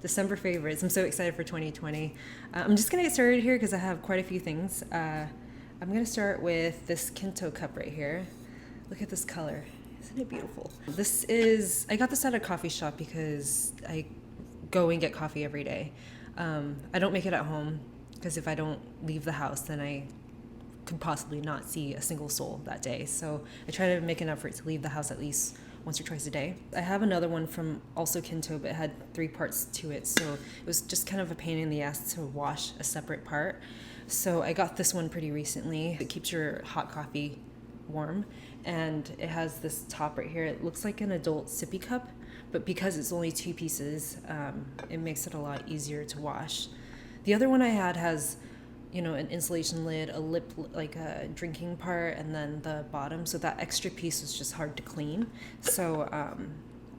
December favorites. I'm so excited for 2020. I'm just gonna get started here because I have quite a few things. I'm gonna start with this Kinto Cup right here. Look at this color. Isn't it beautiful? I got this at a coffee shop because I go and get coffee every day. I don't make it at home because if I don't leave the house, then I could possibly not see a single soul that day. So I try to make an effort to leave the house at least once or twice a day. I have another one from also Kinto, but it had 3 parts to it, so it was just kind of a pain in the ass to wash a separate part. So I got this one pretty recently. It keeps your hot coffee warm, and it has this top right here. It looks like an adult sippy cup, but because it's only 2 pieces, it makes it a lot easier to wash. The other one I had has an insulation lid, a lip, like a drinking part, and then the bottom. So that extra piece was just hard to clean. So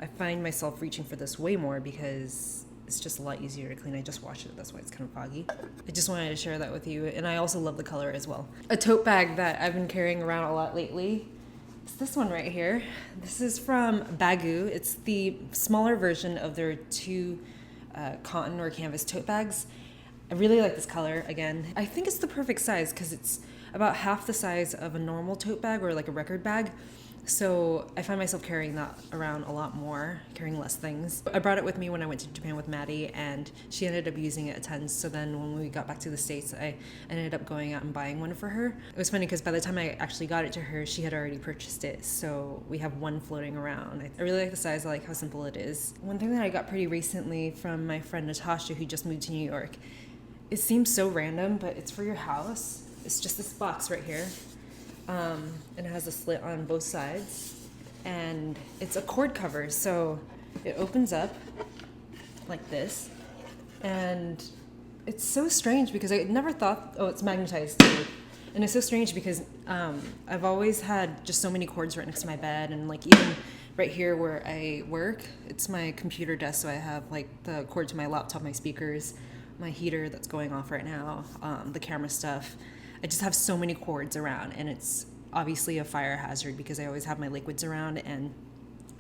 I find myself reaching for this way more because it's just a lot easier to clean. I just washed it, that's why it's kind of foggy. I just wanted to share that with you, and I also love the color as well. A tote bag that I've been carrying around a lot lately is this one right here. This is from Baggu. It's the smaller version of their 2 cotton or canvas tote bags. I really like this color again. I think it's the perfect size because it's about half the size of a normal tote bag or like a record bag. So I find myself carrying that around a lot more, carrying less things. I brought it with me when I went to Japan with Maddie, and she ended up using it a ton. So then when we got back to the States, I ended up going out and buying one for her. It was funny because by the time I actually got it to her, she had already purchased it. So we have one floating around. I really like the size. I like how simple it is. One thing that I got pretty recently from my friend Natasha, who just moved to New York, it seems so random, but it's for your house. It's just this box right here. And it has a slit on both sides. And it's a cord cover, so it opens up like this. And it's so strange because I never thought, it's magnetized too. And it's so strange because I've always had just so many cords right next to my bed, and like even right here where I work, it's my computer desk, so I have like the cord to my laptop, my speakers, my heater that's going off right now, the camera stuff. I just have so many cords around, and it's obviously a fire hazard because I always have my liquids around, and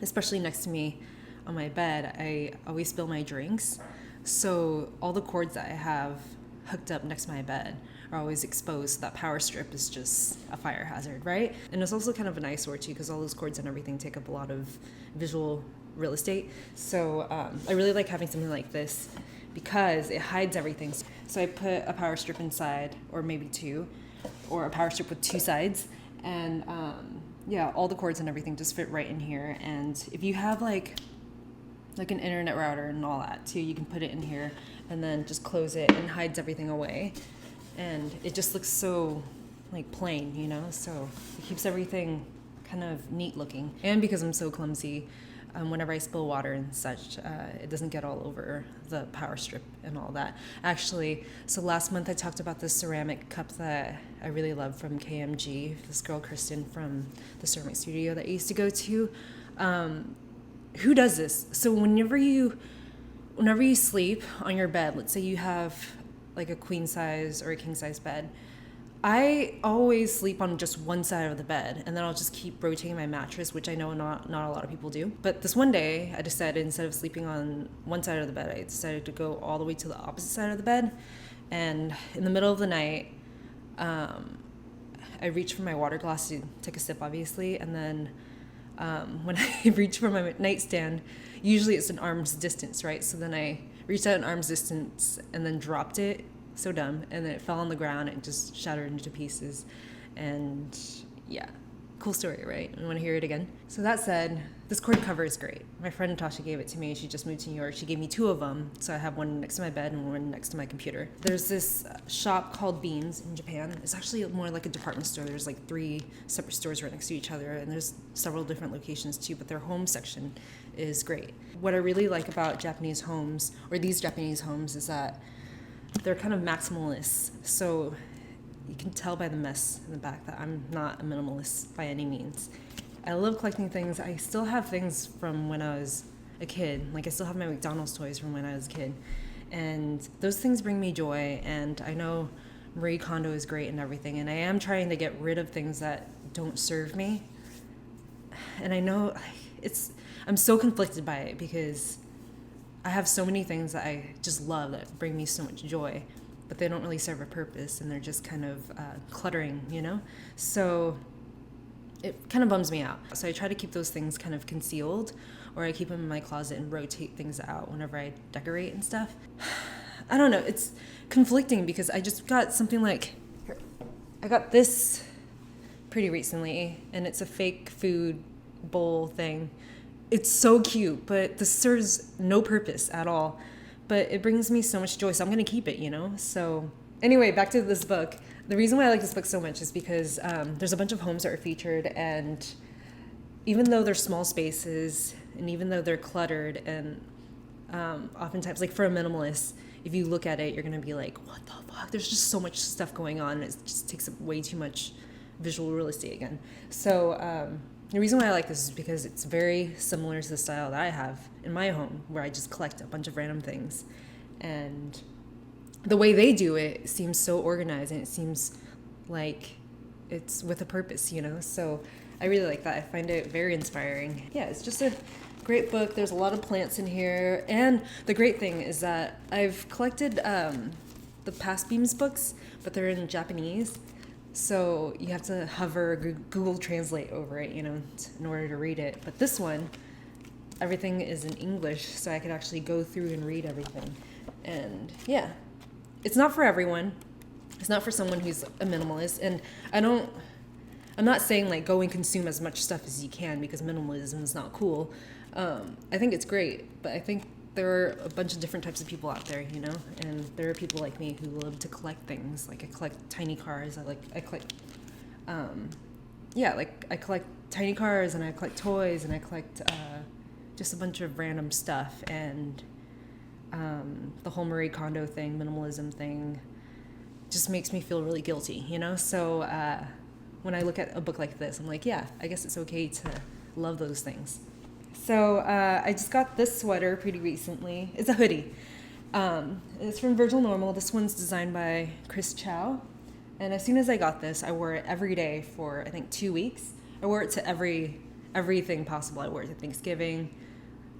especially next to me on my bed, I always spill my drinks. So all the cords that I have hooked up next to my bed are always exposed. That power strip is just a fire hazard, right? And it's also kind of an eyesore too because all those cords and everything take up a lot of visual real estate. So I really like having something like this because it hides everything. So I put a power strip inside, or maybe 2, or a power strip with 2 sides, and all the cords and everything just fit right in here. And if you have like an internet router and all that too, you can put it in here and then just close it, and hides everything away, and it just looks so like plain, so it keeps everything kind of neat looking. And because I'm so clumsy, whenever I spill water and such, it doesn't get all over the power strip and all that. Actually, so last month I talked about this ceramic cup that I really love from KMG, this girl Kristen from the ceramic studio that I used to go to. Who does this? So whenever you sleep on your bed, let's say you have like a queen size or a king size bed, I always sleep on just one side of the bed, and then I'll just keep rotating my mattress, which I know not a lot of people do. But this one day, I decided instead of sleeping on one side of the bed, I decided to go all the way to the opposite side of the bed. And in the middle of the night, I reached for my water glass to take a sip, obviously, and then when I reach for my nightstand, usually it's an arm's distance, right? So then I reached out an arm's distance and then dropped it. So dumb. And then it fell on the ground and just shattered into pieces. And yeah, cool story, right? You want to hear it again? So that said, this cord cover is great. My friend Natasha gave it to me. She just moved to New York. She gave me 2 of them. So I have one next to my bed and one next to my computer. There's this shop called Beams in Japan. It's actually more like a department store. There's like 3 separate stores right next to each other, and there's several different locations too, but their home section is great. What I really like about Japanese homes, or these Japanese homes, is that they're kind of maximalist. So you can tell by the mess in the back that I'm not a minimalist by any means. I love collecting things. I still have things from when I was a kid. Like I still have my McDonald's toys from when I was a kid. And those things bring me joy. And I know Marie Kondo is great and everything. And I am trying to get rid of things that don't serve me. And I know I'm so conflicted by it because I have so many things that I just love that bring me so much joy, but they don't really serve a purpose and they're just kind of cluttering, you know? So it kind of bums me out. So I try to keep those things kind of concealed, or I keep them in my closet and rotate things out whenever I decorate and stuff. I don't know, it's conflicting because I just got something like, I got this pretty recently, and it's a fake food bowl thing. It's so cute, but this serves no purpose at all. But it brings me so much joy, so I'm gonna keep it, you know? So anyway, back to this book. The reason why I like this book so much is because there's a bunch of homes that are featured, and even though they're small spaces, and even though they're cluttered, and oftentimes, like for a minimalist, if you look at it, you're gonna be like, what the fuck? There's just so much stuff going on. It just takes up way too much visual real estate again. So the reason why I like this is because it's very similar to the style that I have in my home, where I just collect a bunch of random things. And the way they do it seems so organized, and it seems like it's with a purpose, you know? So I really like that. I find it very inspiring. Yeah, it's just a great book. There's a lot of plants in here. And the great thing is that I've collected the past Beams books, but they're in Japanese. So you have to hover Google Translate over it, you know, in order to read it. But this one, everything is in English, so I could actually go through and read everything. And yeah, it's not for everyone. It's not for someone who's a minimalist. And I'm not saying like go and consume as much stuff as you can, because minimalism is not cool. I think it's great, but I think there are a bunch of different types of people out there, you know, and there are people like me who love to collect things. Like I collect tiny cars. I collect tiny cars, and I collect toys, and I collect just a bunch of random stuff. And the whole Marie Kondo thing, minimalism thing, just makes me feel really guilty, you know? So when I look at a book like this, I'm like, yeah, I guess it's okay to love those things. So I just got this sweater pretty recently. It's a hoodie. It's from Virgil Normal. This one's designed by Chris Chow. And as soon as I got this, I wore it every day for, I think, 2 weeks. I wore it to everything possible. I wore it to Thanksgiving.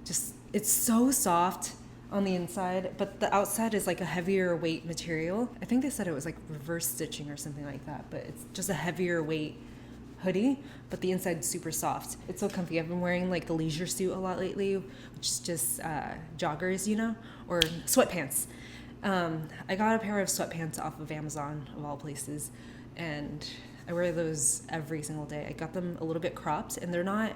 Just, it's so soft on the inside, but the outside is like a heavier weight material. I think they said it was like reverse stitching or something like that, but it's just a heavier weight hoodie, but the inside's super soft. It's so comfy. I've been wearing like the leisure suit a lot lately, which is just joggers, you know, or sweatpants. I got a pair of sweatpants off of Amazon, of all places, and I wear those every single day. I got them a little bit cropped, and they're not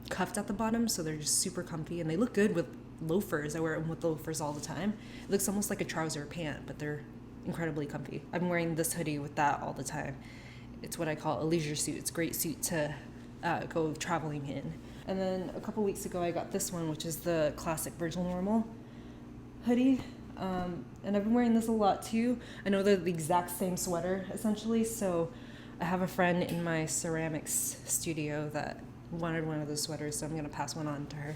cuffed at the bottom, so they're just super comfy, and they look good with loafers. I wear them with loafers all the time. It looks almost like a trouser or pant, but they're incredibly comfy. I'm wearing this hoodie with that all the time. It's what I call a leisure suit. It's a great suit to go traveling in. And then a couple weeks ago, I got this one, which is the classic Virgil Normal hoodie. And I've been wearing this a lot too. I know they're the exact same sweater, essentially. So I have a friend in my ceramics studio that wanted one of those sweaters, so I'm gonna pass one on to her.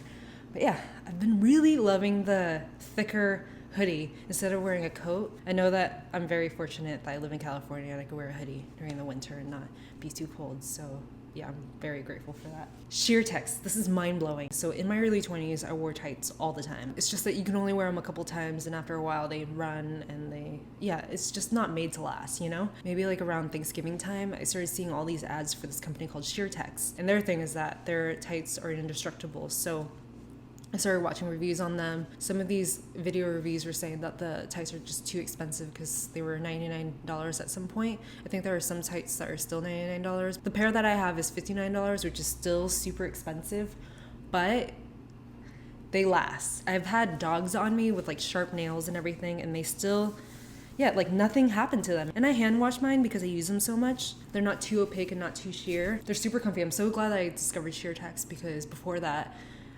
But yeah, I've been really loving the thicker hoodie instead of wearing a coat. I know that I'm very fortunate that I live in California and I can wear a hoodie during the winter and not be too cold. So yeah, I'm very grateful for that. Sheer text. This is mind-blowing. So in my early 20s, I wore tights all the time. It's just that you can only wear them a couple times, and after a while they run, and it's just not made to last, you know? Maybe like around Thanksgiving time, I started seeing all these ads for this company called Sheer Text. And their thing is that their tights are indestructible. So I started watching reviews on them. Some of these video reviews were saying that the tights are just too expensive because they were $99 at some point. I think there are some tights that are still $99. The pair that I have is $59, which is still super expensive, but they last. I've had dogs on me with like sharp nails and everything, and they still, like nothing happened to them. And I hand wash mine because I use them so much. They're not too opaque and not too sheer. They're super comfy. I'm so glad I discovered Sheer Text, because before that,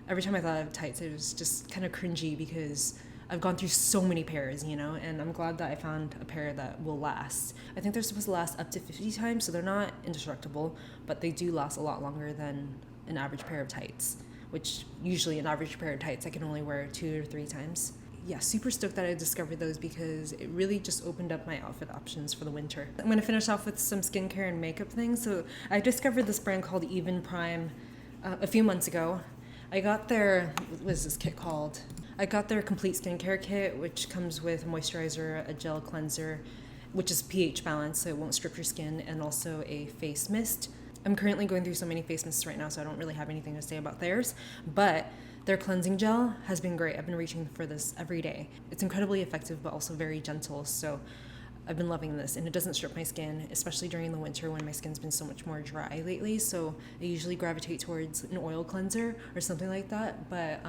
every time I thought of tights, it was just kind of cringy because I've gone through so many pairs, you know, and I'm glad that I found a pair that will last. I think they're supposed to last up to 50 times, so they're not indestructible, but they do last a lot longer than an average pair of tights, which usually an average pair of tights I can only wear 2 or 3 times. Yeah, super stoked that I discovered those because it really just opened up my outfit options for the winter. I'm going to finish off with some skincare and makeup things. So I discovered this brand called Even Prime a few months ago. I got their, what is this kit called? I got their complete skincare kit, which comes with a moisturizer, a gel cleanser, which is pH balanced so it won't strip your skin, and also a face mist. I'm currently going through so many face mists right now, so I don't really have anything to say about theirs, but their cleansing gel has been great. I've been reaching for this every day. It's incredibly effective, but also very gentle, so I've been loving this, and it doesn't strip my skin, especially during the winter when my skin's been so much more dry lately, so I usually gravitate towards an oil cleanser or something like that, but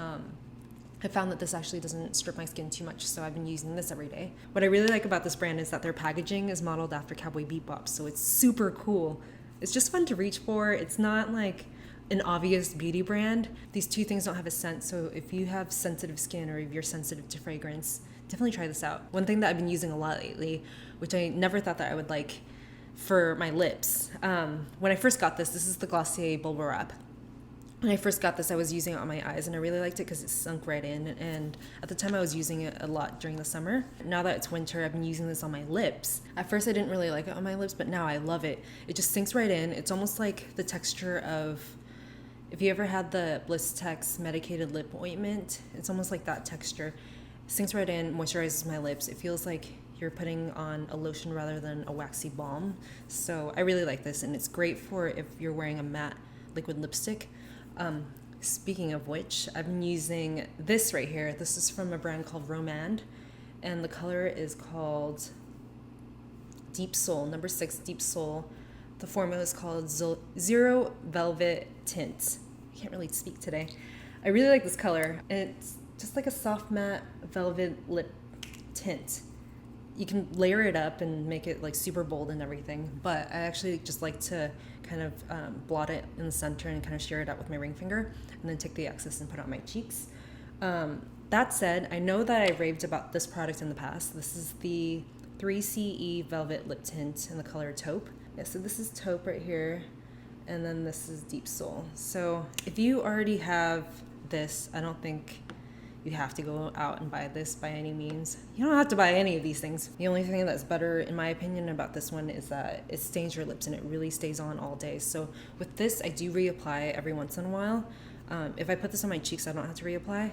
I found that this actually doesn't strip my skin too much, so I've been using this every day. What I really like about this brand is that their packaging is modeled after Cowboy Bebop, so it's super cool. It's just fun to reach for. It's not like an obvious beauty brand. These two things don't have a scent, so if you have sensitive skin or if you're sensitive to fragrance, definitely try this out. One thing that I've been using a lot lately, which I never thought that I would like for my lips. When I first got this is the Glossier Bubble Wrap. When I first got this, I was using it on my eyes, and I really liked it because it sunk right in, and at the time I was using it a lot during the summer. Now that it's winter, I've been using this on my lips. At first I didn't really like it on my lips, but now I love it. It just sinks right in. It's almost like the texture of, if you ever had the Blistex medicated lip ointment, it's almost like that texture. Sinks right in, moisturizes my lips. It feels like you're putting on a lotion rather than a waxy balm. So I really like this, and it's great for if you're wearing a matte liquid lipstick. Speaking of which, I've been using this right here. This is from a brand called Romand, and the color is called Deep Soul, number 6 Deep Soul. The formula is called Zero Velvet Tint. I can't really speak today. I really like this color, and it's just like a soft matte velvet lip tint. You can layer it up and make it like super bold and everything, but I actually just like to kind of blot it in the center and kind of share it out with my ring finger, and then take the excess and put it on my cheeks. That said, I know that I raved about this product in the past. This is the 3CE Velvet Lip Tint in the color Taupe. Yeah, so this is Taupe right here, and then this is Deep Soul. So if you already have this, I don't think you have to go out and buy this by any means. You don't have to buy any of these things. The only thing that's better, in my opinion, about this one is that it stains your lips and it really stays on all day. So with this, I do reapply every once in a while. If I put this on my cheeks, I don't have to reapply.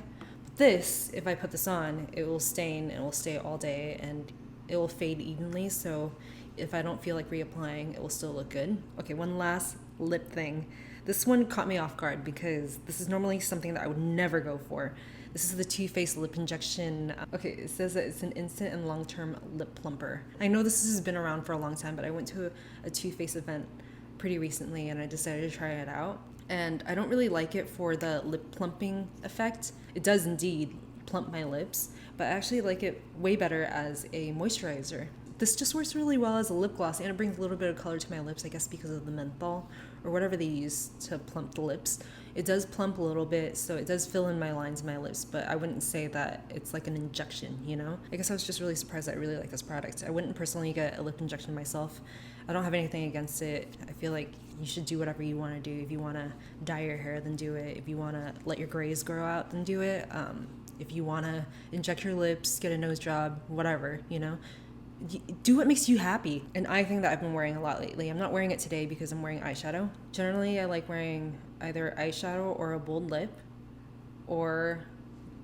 This, if I put this on, it will stain and it will stay all day, and it will fade evenly. So if I don't feel like reapplying, it will still look good. Okay, one last lip thing. This one caught me off guard because this is normally something that I would never go for. This is the Too Faced lip injection. Okay, it says that it's an instant and long-term lip plumper. I know this has been around for a long time, but I went to a Too Faced event pretty recently, and I decided to try it out. And I don't really like it for the lip plumping effect. It does indeed plump my lips, but I actually like it way better as a moisturizer. This just works really well as a lip gloss, and it brings a little bit of color to my lips, I guess because of the menthol or whatever they use to plump the lips. It does plump a little bit, so it does fill in my lines in my lips, but I wouldn't say that it's like an injection, you know? I guess I was just really surprised that I really like this product. I wouldn't personally get a lip injection myself. I don't have anything against it. I feel like you should do whatever you want to do. If you want to dye your hair, then do it. If you want to let your grays grow out, then do it. If you want to inject your lips, get a nose job, whatever, you know? Do what makes you happy. An eye thing that I've been wearing a lot lately. I'm not wearing it today because I'm wearing eyeshadow. Generally, I like wearing either eyeshadow or a bold lip or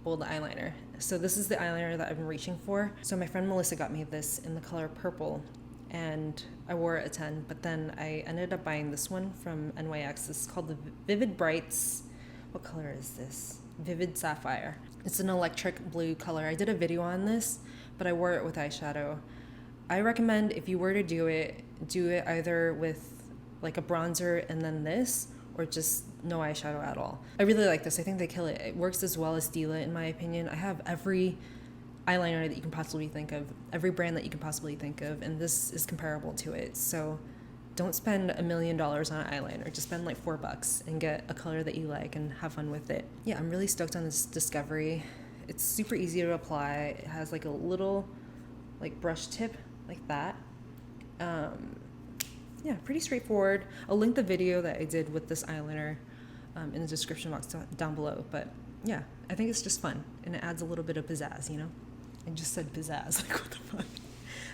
bold eyeliner. So this is the eyeliner that I've been reaching for. So my friend Melissa got me this in the color purple, and I wore it a 10, but then I ended up buying this one from NYX. This is called the Vivid Brights. What color is this? Vivid Sapphire. It's an electric blue color. I did a video on this, but I wore it with eyeshadow. I recommend if you were to do it either with like a bronzer and then this, or just no eyeshadow at all. I really like this. I think they kill it. It works as well as Stila, in my opinion. I have every eyeliner that you can possibly think of, every brand that you can possibly think of, and this is comparable to it. So don't spend $1 million on an eyeliner. Just spend like $4 and get a color that you like and have fun with it. Yeah, I'm really stoked on this discovery. It's super easy to apply. It has like a little like brush tip like that. Yeah, pretty straightforward. I'll link the video that I did with this eyeliner in the description box down below. But yeah, I think it's just fun, and it adds a little bit of pizzazz, you know? I just said pizzazz, like what the fuck?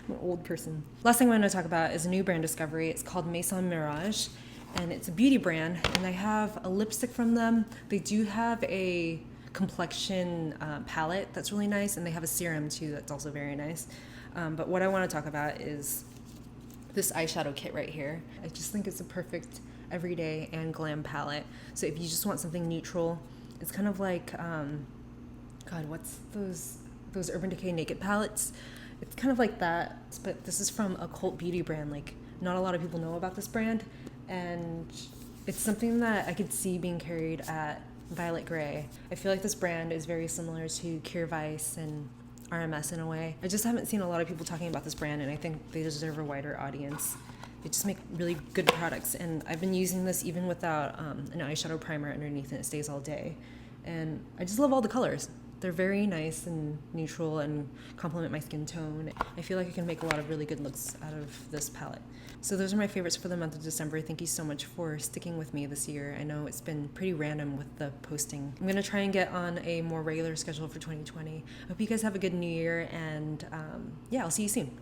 I'm an old person. Last thing I want to talk about is a new brand discovery. It's called Maison Mirage, and it's a beauty brand, and I have a lipstick from them. They do have a complexion palette that's really nice, and they have a serum too that's also very nice. But what I want to talk about is this eyeshadow kit right here. I just think it's a perfect everyday and glam palette. So if you just want something neutral, it's kind of like, God, what's those Urban Decay Naked palettes? It's kind of like that, but this is from a cult beauty brand. Like, not a lot of people know about this brand, and it's something that I could see being carried at Violet Grey. I feel like this brand is very similar to Cure Vice and RMS in a way. I just haven't seen a lot of people talking about this brand, and I think they deserve a wider audience. They just make really good products, and I've been using this even without an eyeshadow primer underneath, and it stays all day. And I just love all the colors. They're very nice and neutral and complement my skin tone. I feel like I can make a lot of really good looks out of this palette. So those are my favorites for the month of December. Thank you so much for sticking with me this year. I know it's been pretty random with the posting. I'm gonna try and get on a more regular schedule for 2020. I hope you guys have a good new year, and yeah, I'll see you soon.